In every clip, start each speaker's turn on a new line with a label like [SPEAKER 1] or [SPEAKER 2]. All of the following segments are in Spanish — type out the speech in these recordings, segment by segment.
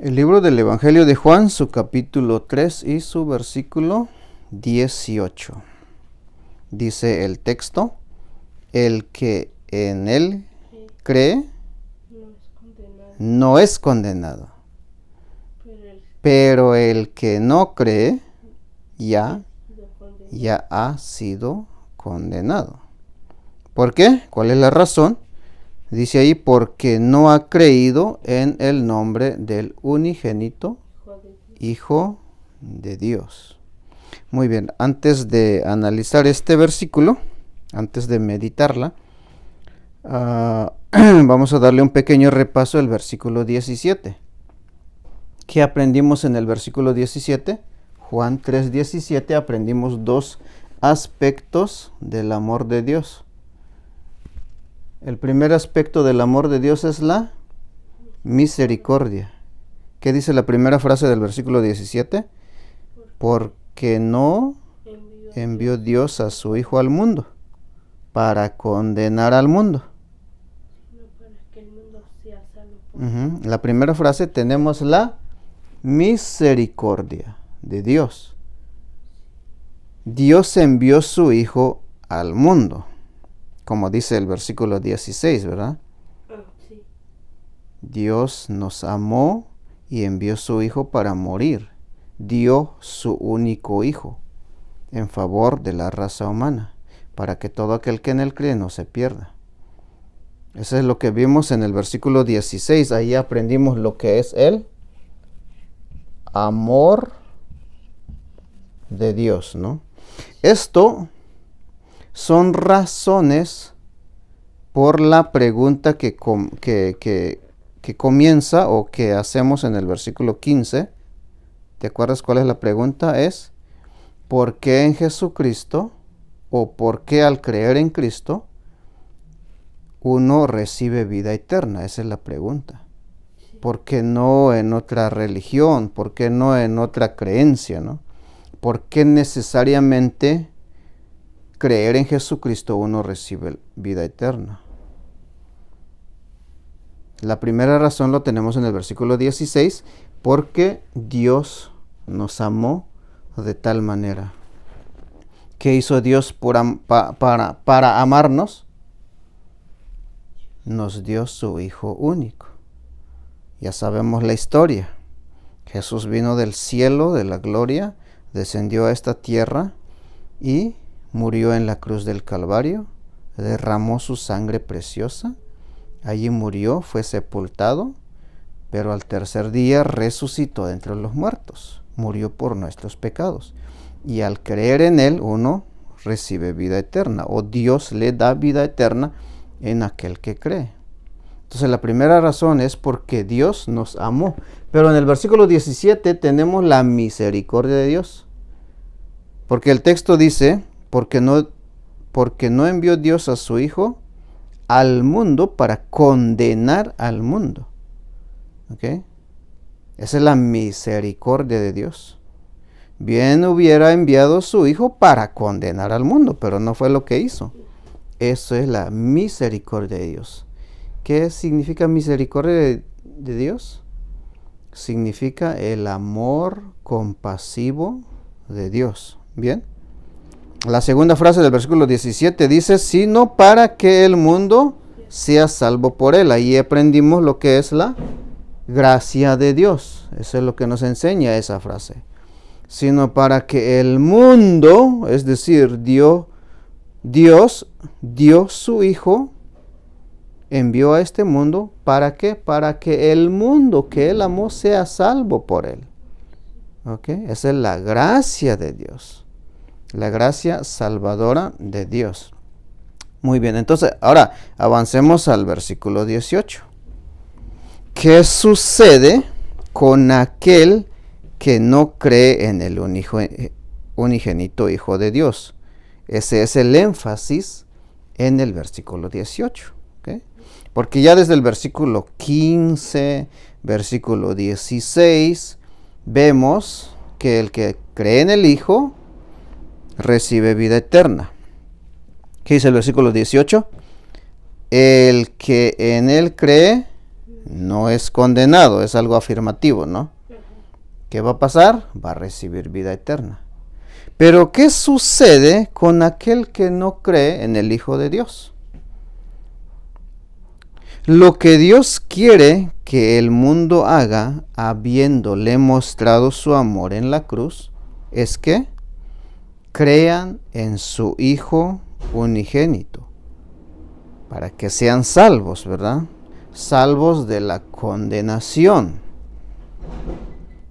[SPEAKER 1] El libro del Evangelio de Juan, su capítulo 3 y su versículo 18. Dice el texto: el que en él cree no es condenado, pero el que no cree ya ha sido condenado. ¿Por qué? ¿Cuál es la razón? Dice ahí, porque no ha creído en el nombre del unigénito Hijo de Dios. Muy bien, antes de analizar este versículo, antes de meditarla, vamos a darle un pequeño repaso al versículo 17. ¿Qué aprendimos en el versículo 17? Juan 3:17, aprendimos dos aspectos del amor de Dios. El primer aspecto del amor de Dios es la misericordia. ¿Qué dice la primera frase del versículo 17? Porque no envió Dios a su Hijo al mundo para condenar al mundo. La primera frase tenemos la misericordia de Dios. Dios envió su Hijo al mundo, como dice el versículo 16, ¿verdad?
[SPEAKER 2] Sí.
[SPEAKER 1] Dios nos amó y envió su Hijo para morir. Dio su único Hijo en favor de la raza humana, para que todo aquel que en él cree no se pierda. Eso es lo que vimos en el versículo 16. Ahí aprendimos lo que es el amor de Dios, ¿no? Esto son razones por la pregunta que comienza o que hacemos en el versículo 15. ¿Te acuerdas cuál es la pregunta? Es ¿por qué en Jesucristo o por qué al creer en Cristo uno recibe vida eterna? Esa es la pregunta. ¿Por qué no en otra religión? ¿Por qué no en otra creencia, no? ¿Por qué necesariamente creer en Jesucristo uno recibe vida eterna? La primera razón lo tenemos en el versículo 16, porque Dios nos amó de tal manera. ¿Qué hizo Dios para amarnos? Nos dio su Hijo único. Ya sabemos la historia. Jesús vino del cielo, de la gloria, descendió a esta tierra y murió en la cruz del Calvario, derramó su sangre preciosa, allí murió, fue sepultado, pero al tercer día resucitó de entre los muertos, murió por nuestros pecados. Y al creer en él, uno recibe vida eterna, o Dios le da vida eterna en aquel que cree. Entonces la primera razón es porque Dios nos amó. Pero en el versículo 17 tenemos la misericordia de Dios. Porque el texto dice, porque no envió Dios a su Hijo al mundo para condenar al mundo. ¿Ok? Esa es la misericordia de Dios. Bien hubiera enviado su Hijo para condenar al mundo, pero no fue lo que hizo. Eso es la misericordia de Dios. ¿Qué significa misericordia de Dios? Significa el amor compasivo de Dios. Bien. La segunda frase del versículo 17 dice, sino para que el mundo sea salvo por él. Ahí aprendimos lo que es la gracia de Dios. Eso es lo que nos enseña esa frase. Sino para que el mundo, es decir, Dios dio su Hijo, envió a este mundo, ¿para qué? Para que el mundo que él amó sea salvo por él. ¿Ok? Esa es la gracia de Dios. La gracia salvadora de Dios. Muy bien, entonces ahora avancemos al versículo 18. ¿Qué sucede con aquel que no cree en el unigénito Hijo de Dios? Ese es el énfasis en el versículo 18. ¿Okay? Porque ya desde el versículo 15, versículo 16, vemos que el que cree en el Hijo recibe vida eterna. ¿Qué dice el versículo 18? El que en él cree No es condenado, es algo afirmativo, ¿no? ¿Qué va a pasar? Va a recibir vida eterna. Pero ¿qué sucede con aquel que no cree en el Hijo de Dios? Lo que Dios quiere que el mundo haga, habiéndole mostrado su amor en la cruz, es que crean en su Hijo unigénito, para que sean salvos, ¿verdad? Salvos de la condenación,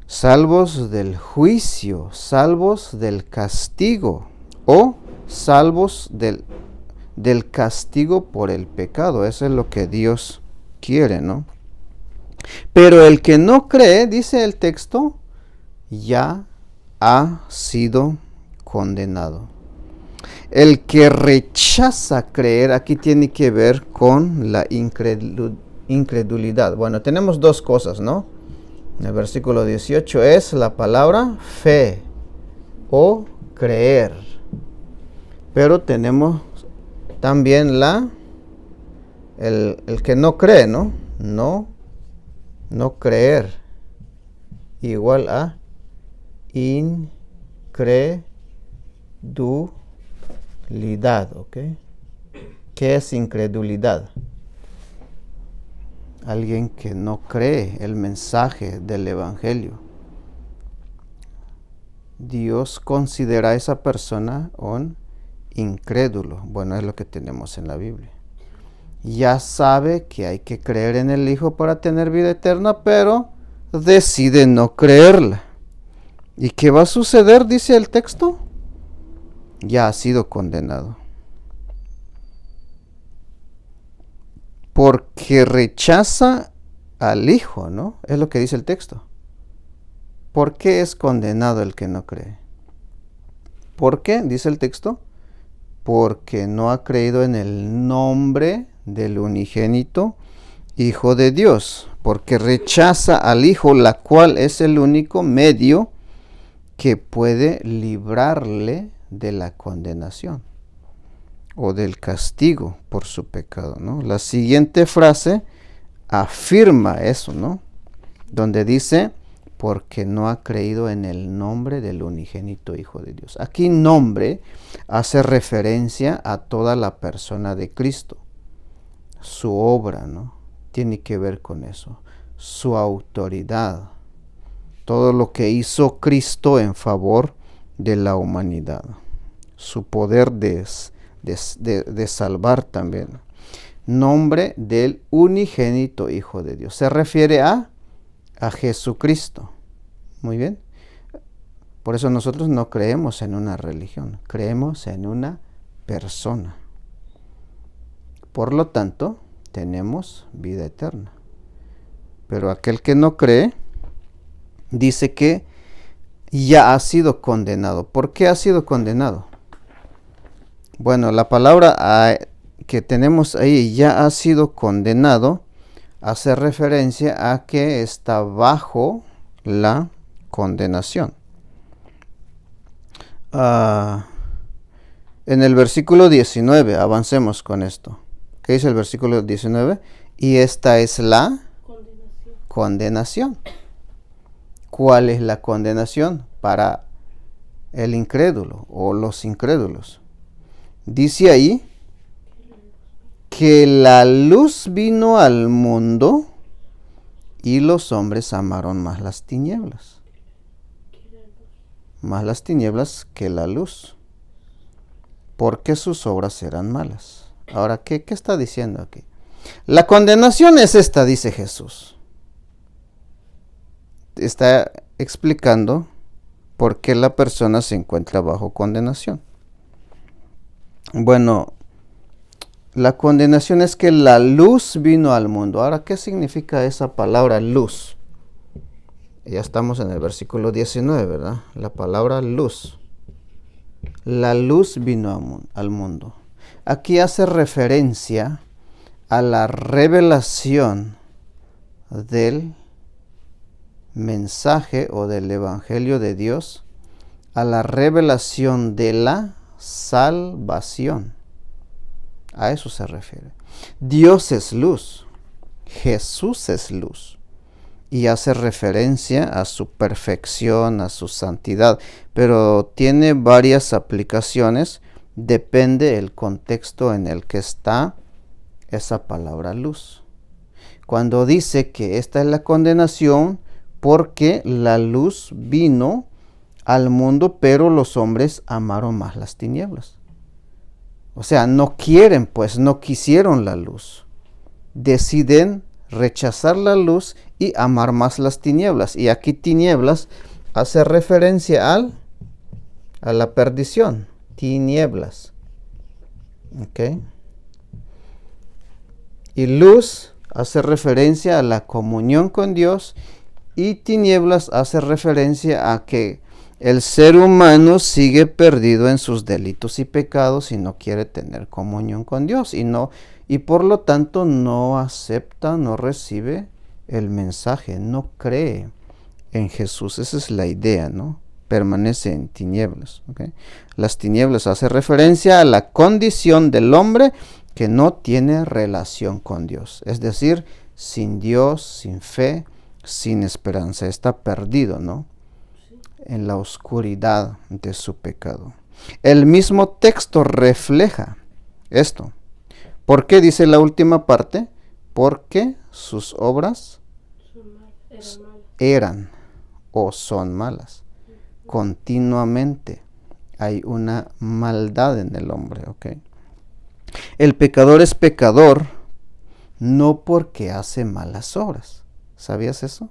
[SPEAKER 1] salvos del juicio, salvos del castigo o salvos del castigo por el pecado. Eso es lo que Dios quiere, ¿no? Pero el que no cree, dice el texto, ya ha sido condenado. El que rechaza creer, aquí tiene que ver con la incredulidad. Bueno, tenemos dos cosas, ¿no? En el versículo 18 es la palabra fe o creer. Pero tenemos también el que no cree, ¿no? No creer. Igual a incredulidad, ¿ok? ¿Qué es incredulidad? Alguien que no cree el mensaje del Evangelio. Dios considera a esa persona un incrédulo. Bueno, es lo que tenemos en la Biblia. Ya sabe que hay que creer en el Hijo para tener vida eterna, pero decide no creerla. ¿Y qué va a suceder? Dice el texto. Ya ha sido condenado. Porque rechaza al Hijo, ¿no? Es lo que dice el texto. ¿Por qué es condenado el que no cree? ¿Por qué? Dice el texto. Porque no ha creído en el nombre del unigénito Hijo de Dios. Porque rechaza al Hijo, la cual es el único medio que puede librarle de la condenación o del castigo por su pecado, ¿no? La siguiente frase afirma eso, ¿no? Donde dice, porque no ha creído en el nombre del unigénito Hijo de Dios. Aquí nombre hace referencia a toda la persona de Cristo. Su obra, ¿no? Tiene que ver con eso. Su autoridad. Todo lo que hizo Cristo en favor de la humanidad. Su poder de salvar también. Nombre del unigénito Hijo de Dios. Se refiere a Jesucristo. Muy bien. Por eso nosotros no creemos en una religión, creemos en una persona. Por lo tanto, tenemos vida eterna. Pero aquel que no cree, dice que ya ha sido condenado. ¿Por qué ha sido condenado? Bueno, la palabra que tenemos ahí, ya ha sido condenado, hace referencia a que está bajo la condenación. En el versículo 19, avancemos con esto. ¿Qué dice el versículo 19? Y esta es la condenación. ¿Cuál es la condenación para el incrédulo o los incrédulos? Dice ahí que la luz vino al mundo y los hombres amaron más las tinieblas. Más las tinieblas que la luz, porque sus obras eran malas. Ahora, ¿qué está diciendo aquí? La condenación es esta, dice Jesús. Está explicando por qué la persona se encuentra bajo condenación. Bueno, la condenación es que la luz vino al mundo. Ahora, ¿qué significa esa palabra luz? Ya estamos en el versículo 19, ¿verdad? La palabra luz. La luz vino al mundo. Aquí hace referencia a la revelación del mensaje o del evangelio de Dios, a la revelación de la salvación. A eso se refiere. Dios es luz. Jesús es luz. Y hace referencia a su perfección, a su santidad, pero tiene varias aplicaciones, depende del contexto en el que está esa palabra luz. Cuando dice que esta es la condenación porque la luz vino al mundo, pero los hombres amaron más las tinieblas. O sea, no quisieron la luz. Deciden rechazar la luz y amar más las tinieblas. Y aquí tinieblas hace referencia a la perdición. Tinieblas. ¿Ok? Y luz hace referencia a la comunión con Dios. Y tinieblas hace referencia a que el ser humano sigue perdido en sus delitos y pecados y no quiere tener comunión con Dios. Y por lo tanto no acepta, no recibe el mensaje, no cree en Jesús. Esa es la idea, ¿no? Permanece en tinieblas. ¿Okay? Las tinieblas hace referencia a la condición del hombre que no tiene relación con Dios. Es decir, sin Dios, sin fe, sin esperanza. Está perdido, ¿no? En la oscuridad de su pecado. El mismo texto refleja esto. ¿Por qué dice la última parte? Porque sus obras eran o son malas. Continuamente hay una maldad en el hombre, ¿ok? El pecador es pecador no porque hace malas obras. ¿Sabías eso?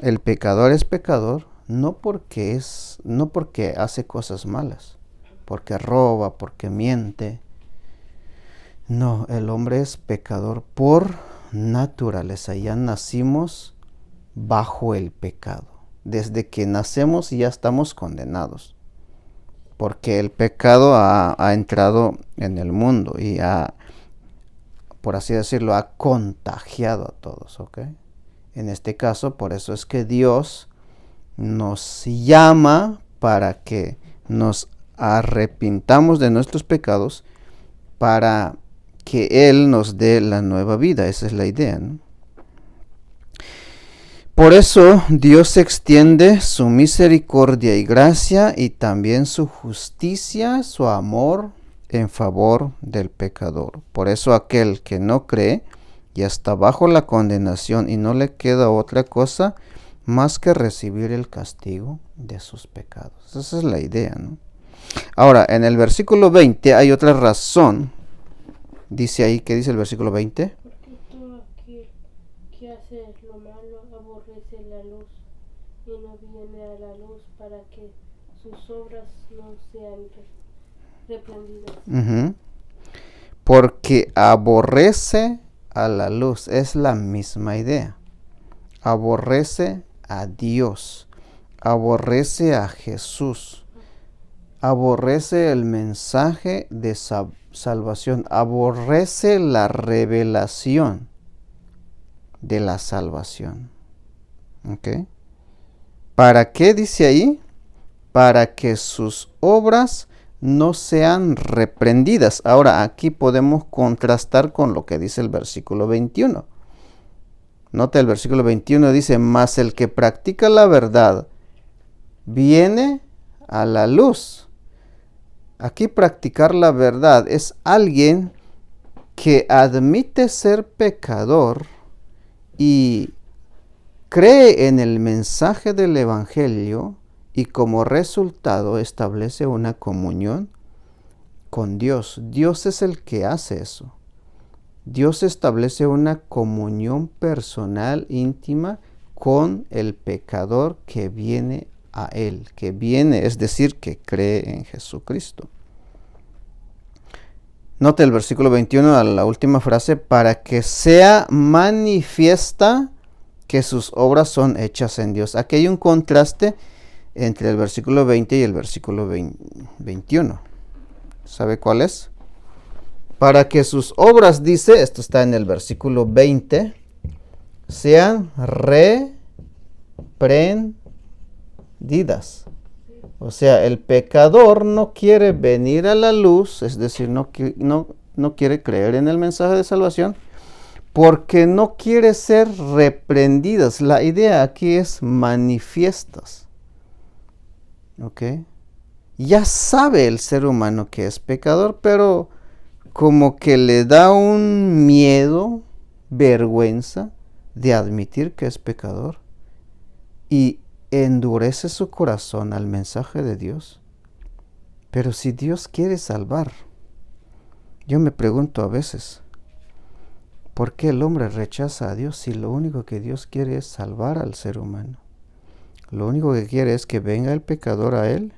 [SPEAKER 1] El pecador es pecador no porque hace cosas malas, porque roba, porque miente. No, el hombre es pecador por naturaleza. Ya nacimos bajo el pecado. Desde que nacemos ya estamos condenados. Porque el pecado ha entrado en el mundo y por así decirlo, ha contagiado a todos, ¿ok? En este caso, por eso es que Dios nos llama para que nos arrepintamos de nuestros pecados para que Él nos dé la nueva vida. Esa es la idea, ¿no? Por eso Dios extiende su misericordia y gracia y también su justicia, su amor en favor del pecador. Por eso aquel que no cree ya está bajo la condenación y no le queda otra cosa más que recibir el castigo de sus pecados. Esa es la idea, ¿no? Ahora, en el versículo 20 hay otra razón. Dice ahí, ¿qué dice el versículo 20?
[SPEAKER 2] Porque todo aquel que hace lo malo aborrece la luz y no viene a la luz para que sus obras no sean reprendidas.
[SPEAKER 1] Porque aborrece a la luz, es la misma idea. Aborrece a Dios, aborrece a Jesús, aborrece el mensaje de salvación, aborrece la revelación de la salvación. ¿Ok? ¿Para qué dice ahí? Para que sus obras no sean reprendidas. Ahora aquí podemos contrastar con lo que dice el versículo 21. Nota el versículo 21 dice, mas el que practica la verdad viene a la luz. Aquí practicar la verdad es alguien que admite ser pecador y cree en el mensaje del evangelio y como resultado establece una comunión con Dios. Dios es el que hace eso. Dios establece una comunión personal, íntima, con el pecador que viene a Él. Que viene, es decir, que cree en Jesucristo. Note el versículo 21 a la última frase, para que sea manifiesta que sus obras son hechas en Dios. Aquí hay un contraste entre el versículo 20 y el versículo 21. ¿Sabe cuál es? Para que sus obras, dice, esto está en el versículo 20, sean reprendidas. O sea, el pecador no quiere venir a la luz, es decir, no quiere creer en el mensaje de salvación, porque no quiere ser reprendidas. La idea aquí es manifiestas. ¿Ok? Ya sabe el ser humano que es pecador, pero como que le da un miedo, vergüenza de admitir que es pecador. Y endurece su corazón al mensaje de Dios. Pero si Dios quiere salvar, yo me pregunto a veces, ¿por qué el hombre rechaza a Dios si lo único que Dios quiere es salvar al ser humano? Lo único que quiere es que venga el pecador a Él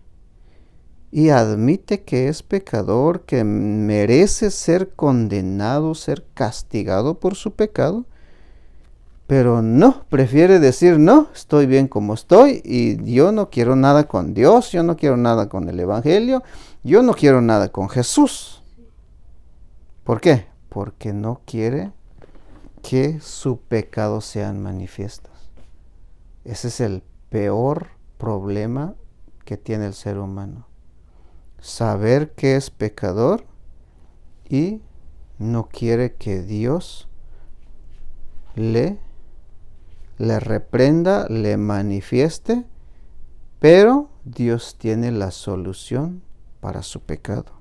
[SPEAKER 1] y admite que es pecador, que merece ser condenado, ser castigado por su pecado. Pero no, prefiere decir, no, estoy bien como estoy y yo no quiero nada con Dios, yo no quiero nada con el Evangelio, yo no quiero nada con Jesús. ¿Por qué? Porque no quiere que sus pecados sean manifiestos. Ese es el peor problema que tiene el ser humano. Saber que es pecador y no quiere que Dios le reprenda, le manifieste, pero Dios tiene la solución para su pecado.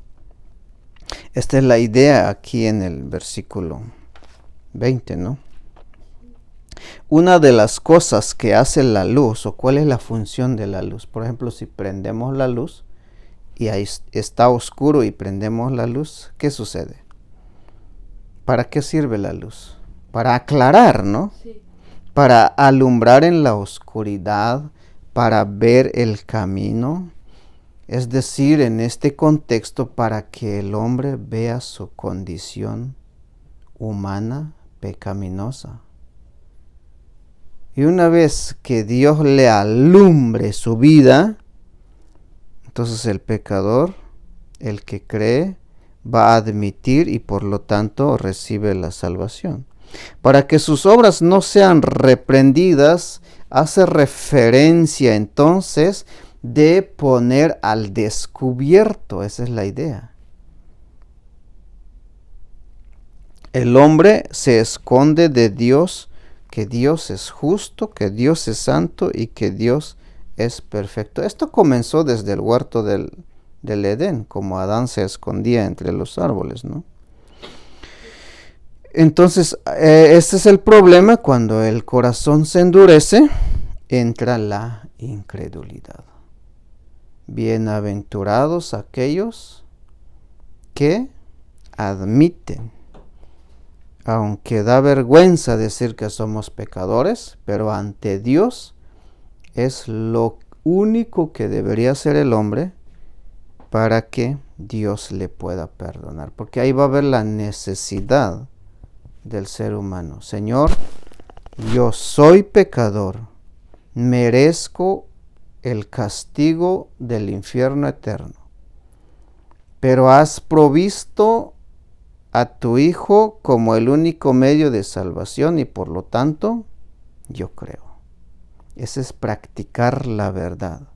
[SPEAKER 1] Esta es la idea aquí en el versículo 20, ¿no? Una de las cosas que hace la luz, o cuál es la función de la luz. Por ejemplo, si prendemos la luz y ahí está oscuro y prendemos la luz, ¿qué sucede? ¿Para qué sirve la luz? Para aclarar, ¿no? Sí. Para alumbrar en la oscuridad, para ver el camino. Es decir, en este contexto, para que el hombre vea su condición humana pecaminosa. Y una vez que Dios le alumbre su vida, entonces el pecador, el que cree, va a admitir y por lo tanto recibe la salvación. Para que sus obras no sean reprendidas, hace referencia entonces de poner al descubierto. Esa es la idea. El hombre se esconde de Dios, que Dios es justo, que Dios es santo y que Dios es perfecto. Esto comenzó desde el huerto del Edén, como Adán se escondía entre los árboles, ¿no? Entonces, este es el problema cuando el corazón se endurece, entra la incredulidad. Bienaventurados aquellos que admiten, aunque da vergüenza decir que somos pecadores, pero ante Dios es lo único que debería hacer el hombre para que Dios le pueda perdonar. Porque ahí va a haber la necesidad del ser humano. Señor, yo soy pecador, merezco el castigo del infierno eterno, pero has provisto a tu Hijo como el único medio de salvación y por lo tanto yo creo. Ese es practicar la verdad.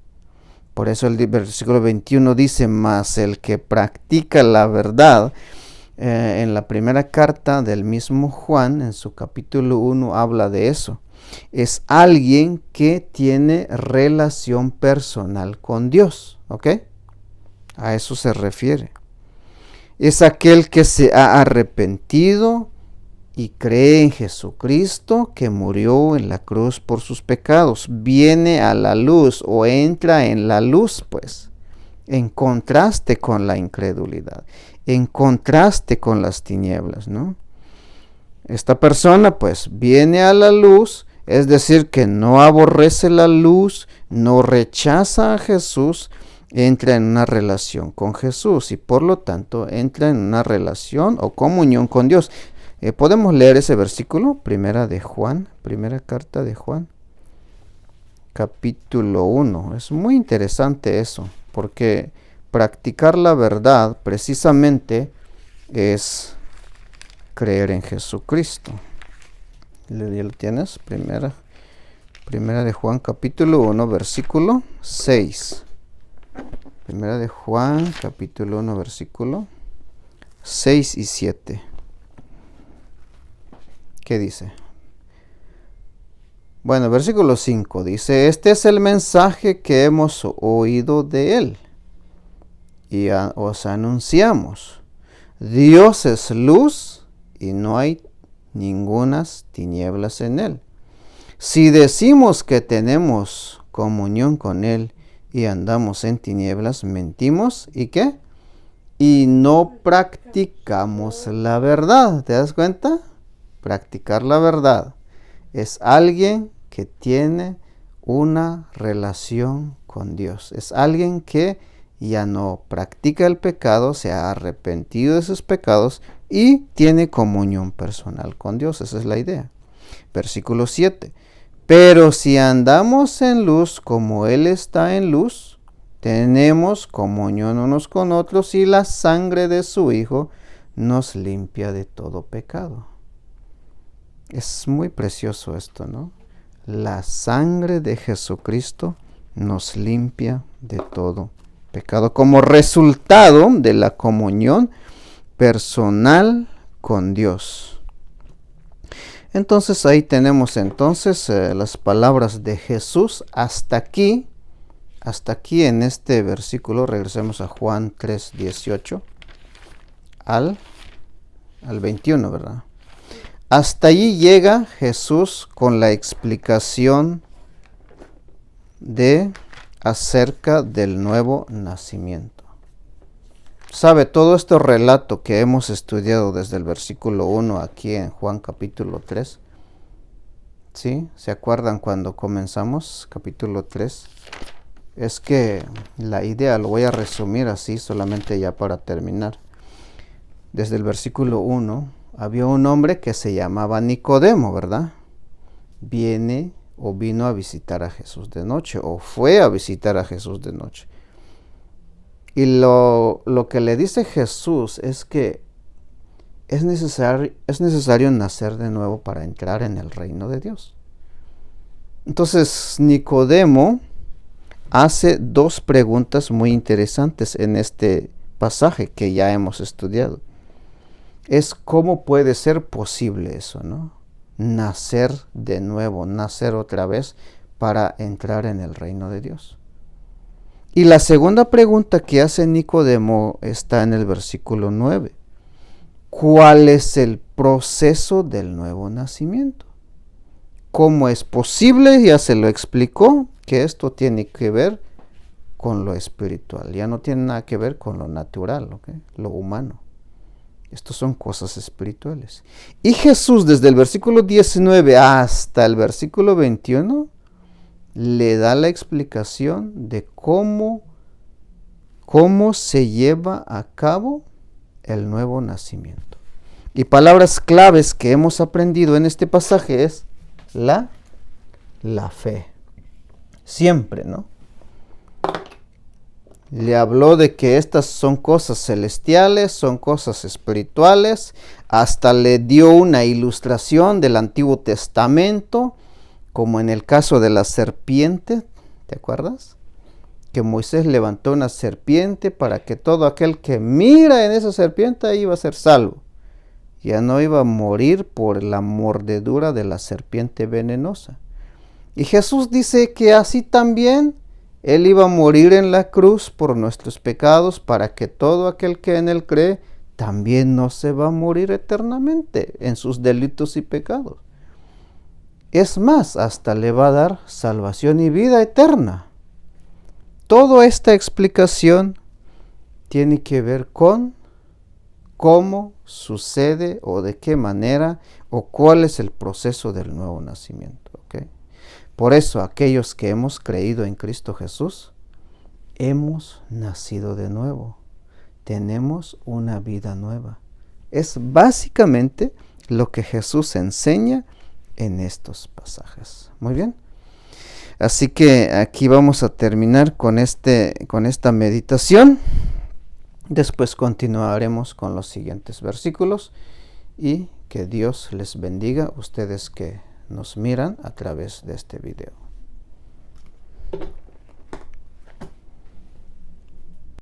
[SPEAKER 1] Por eso el versículo 21 dice, mas el que practica la verdad, en la primera carta del mismo Juan, en su capítulo 1, habla de eso. Es alguien que tiene relación personal con Dios, ¿ok? A eso se refiere. Es aquel que se ha arrepentido y cree en Jesucristo que murió en la cruz por sus pecados. Viene a la luz o entra en la luz, pues, en contraste con la incredulidad, en contraste con las tinieblas, ¿no? Esta persona, pues, viene a la luz, es decir, que no aborrece la luz, no rechaza a Jesús, entra en una relación con Jesús y por lo tanto entra en una relación o comunión con Dios. Podemos leer ese versículo, primera carta de Juan, capítulo 1. Es muy interesante eso, porque practicar la verdad precisamente es creer en Jesucristo. ¿Ya lo tienes? Primera de Juan, capítulo 1, versículo 6. Primera de Juan, capítulo 1, versículo 6 y 7. ¿Qué dice? Bueno, versículo 5 dice, este es el mensaje que hemos oído de él y os anunciamos. Dios es luz y no hay ningunas tinieblas en él. Si decimos que tenemos comunión con él y andamos en tinieblas, mentimos, ¿y qué? Y no practicamos la verdad. ¿Te das cuenta? Practicar la verdad es alguien que tiene una relación con Dios. Es alguien que ya no practica el pecado, se ha arrepentido de sus pecados y tiene comunión personal con Dios. Esa es la idea. Versículo 7. Pero si andamos en luz como Él está en luz, tenemos comunión unos con otros y la sangre de su Hijo nos limpia de todo pecado. Es muy precioso esto, ¿no? La sangre de Jesucristo nos limpia de todo pecado como resultado de la comunión personal con Dios. Entonces ahí tenemos las palabras de Jesús hasta aquí en este versículo. Regresemos a Juan 3:18 al 21, ¿verdad? Hasta allí llega Jesús con la explicación acerca del nuevo nacimiento. ¿Sabe? Todo este relato que hemos estudiado desde el versículo 1 aquí en Juan capítulo 3. ¿Sí? ¿Se acuerdan cuando comenzamos capítulo 3? Es que la idea, lo voy a resumir así solamente ya para terminar. Desde el versículo 1, había un hombre que se llamaba Nicodemo, ¿verdad? Vino a visitar a Jesús de noche, o fue a visitar a Jesús de noche. Y lo que le dice Jesús es que es necesario nacer de nuevo para entrar en el reino de Dios. Entonces Nicodemo hace dos preguntas muy interesantes en este pasaje que ya hemos estudiado. Es cómo puede ser posible eso, ¿no? Nacer de nuevo, nacer otra vez para entrar en el reino de Dios. Y la segunda pregunta que hace Nicodemo está en el versículo 9. ¿Cuál es el proceso del nuevo nacimiento? ¿Cómo es posible? Ya se lo explicó, que esto tiene que ver con lo espiritual. Ya no tiene nada que ver con lo natural, ¿okay? Lo humano. Estos son cosas espirituales. Y Jesús, desde el versículo 19 hasta el versículo 21, le da la explicación de cómo se lleva a cabo el nuevo nacimiento. Y palabras claves que hemos aprendido en este pasaje es la fe. Siempre, ¿no? Le habló de que estas son cosas celestiales, son cosas espirituales. Hasta le dio una ilustración del Antiguo Testamento, como en el caso de la serpiente, ¿te acuerdas? Que Moisés levantó una serpiente para que todo aquel que mira en esa serpiente iba a ser salvo. Ya no iba a morir por la mordedura de la serpiente venenosa. Y Jesús dice que así también Él iba a morir en la cruz por nuestros pecados para que todo aquel que en Él cree también no se va a morir eternamente en sus delitos y pecados. Es más, hasta le va a dar salvación y vida eterna. Toda esta explicación tiene que ver con cómo sucede o de qué manera o cuál es el proceso del nuevo nacimiento. ¿Okay? Por eso aquellos que hemos creído en Cristo Jesús, hemos nacido de nuevo. Tenemos una vida nueva. Es básicamente lo que Jesús enseña en estos pasajes. Muy bien. Así que aquí vamos a terminar con esta meditación. Después continuaremos con los siguientes versículos y que Dios les bendiga, ustedes que nos miran a través de este video.